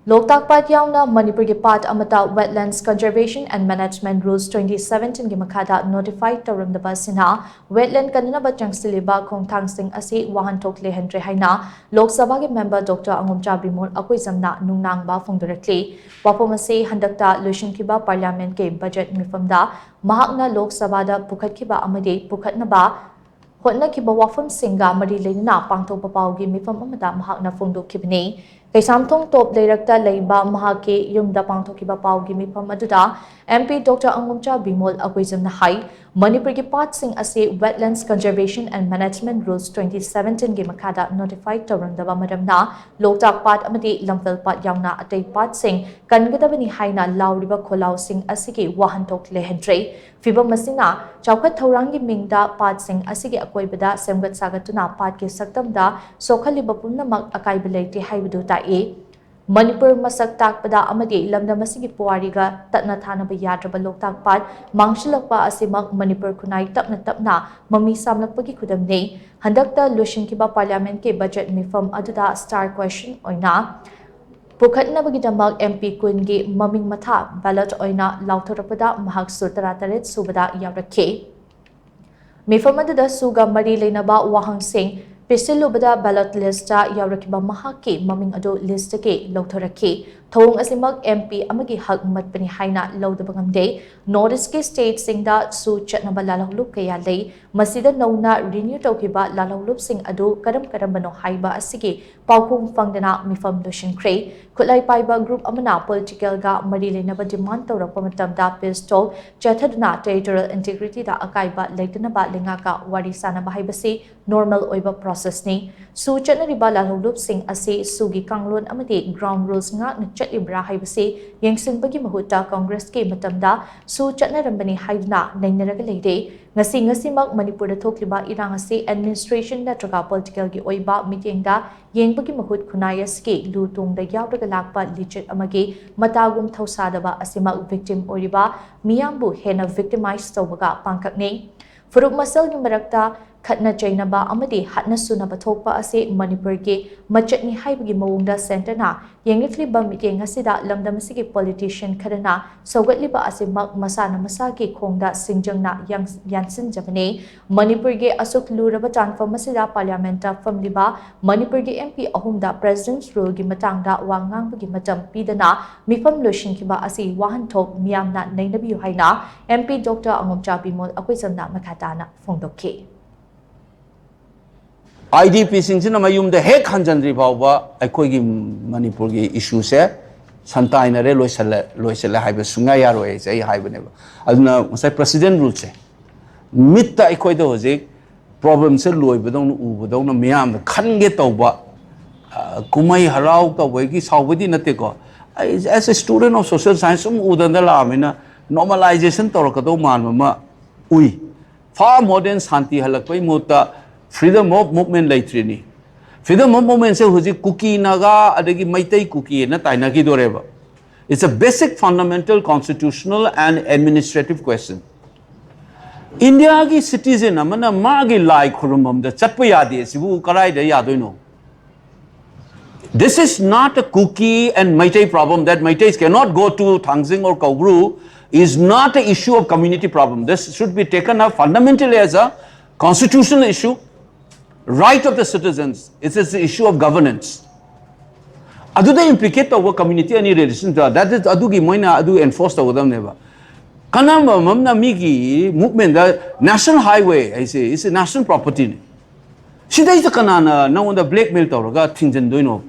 Loktak Pat Yauna Manipur ki Pat amatta Wetlands Conservation and Management Rules 2017 ki Makhada notified Touramdaba Sinha Wetland Kannaba Changshilliba khongthang sing asi Wahanthok Leihandre haina Lok Sabha ki member Dr. Angomcha Bimol Akoijam na nungnangba phongdorakli wapomase handakta luishin kiba parliament ke budget mifamda mahakna Lok Sabha da pukhat kiba amade pukhatnaba hotna kiba wafam singa mari leina pangthok papawgi mifam amada mahakna phongdok kibni Kaisamthong top leirakta leiba mahake yumda pangthokiba pawgi mifam aduda MP Dr. Angomcha Bimol Akoijam na hai Manipur ki Pat sing ase Wetlands Conservation and Management Rules 2017 ki Makhada notified Touramdaba maramna Loktak Pat amati Lamfel Pat yauna atay Pat sing kangadabani haina lauriba kholau sing asigi Wahanthok Leihandre Fibam masina chawkat thaurangi mingda Pat sing asigi akoibada semgat sagatuna Pat ki saktamda sokhaliba pumnamak akaiba leite haibadu tae Manipur masak takpada amadi lamda masigi puwariga tatna thanaba yadraba Loktak Pat mangshilakpa asimak Manipur kunai tapna mami samlakpagi khudamne handakta luishin kiba parliament ke budget mifam aduda star question oina pukhatnabagidamak MP kungi maming matha ballot oina lauthorapada mahak sutara-taret subada yawrakhe mifam aduda suga mari leinaba wahang sing Pisilubada ballot lista yawrakiba mahaki maming ado list ke lauthoraki thong asimak MP amagi hak matpani haina laudabangamde notice ke state singda su chatnaba lalahlup kaya lei masida nauna renew tawkiba lalahlup sing ado karam bano haiba asigi pawkhung fangdana mifam lushin kre khulai paiba group amana political ga mari leinaba demand tawrakpa matamda pistol chathadna territorial integrity da akaiba leitanaba lengaka wari sanaba haibasi normal oiba process ni su chatnariba lalahlup sing ase sugi kanglon amade ground rules nga Chatlibra haibase yengsinbagi mahuta Congress ke matamda su chatnarambani haidna nainaraga leide ngasimak Manipur da thokliba irang ase administration natraga political gi oiba mitengda yengbagi mahut khunayas ke lutung da yawraga lakpa lichet amage matagum thausadaba asimak victim oriba miyambu hena victimized tawbaga pangkakne furuk masal gi marakta Khatna Chainaba amadi hatna sunaba thokpa ase Manipur ke machatni haibagi mawongda center na yengitli bamiting asida lamdamasigi politician khadana saugatliba ase mak masana masagi khongda singjangna yansin jamane Manipur ge asuk luraba tanfam asida parliamenta famliba Manipur ge MP ahumda president's rule gi matangda wangangbagi matam pidana mifam lushin kiba ase Wahanthok miyamna nainabi haina MP Dr. Angomcha Bimol Akoijamna Makhada phongdokhe IDP singsin mayum de hek hanjanri bawba akoigi Manipur gi issue se santaina re loisala haiba sunga yaro e sei haiba ne aduna sai president rule se mitta akoida hojik problem se loibadong ubadong miyam khange tawba kumai harau tawbai gi sawbadi nate ko as a student of social science udanda la amina normalization torakato manma ui far modern santi halakpai muta freedom of movement laitrini freedom of movement se huji cookie naga adagi maitai cookie na taina ki doreba it's a basic fundamental constitutional and administrative question India gi citizen amana magi lai khurumam da chatpa yade sibu karai da yadoino this is not a cookie and maitai problem that maitais cannot go to Thangsing or Kaugru is not an issue of community problem this should be taken up fundamentally as a constitutional issue right of the citizens. It's an issue of governance. Adu the implicate our community any relation to that is adu gi moina adu enforced over them never. Kannaba mamna migi movement the national highway I say it's a national property. Sida is kanana na on the blackmail tawraga thinjan doino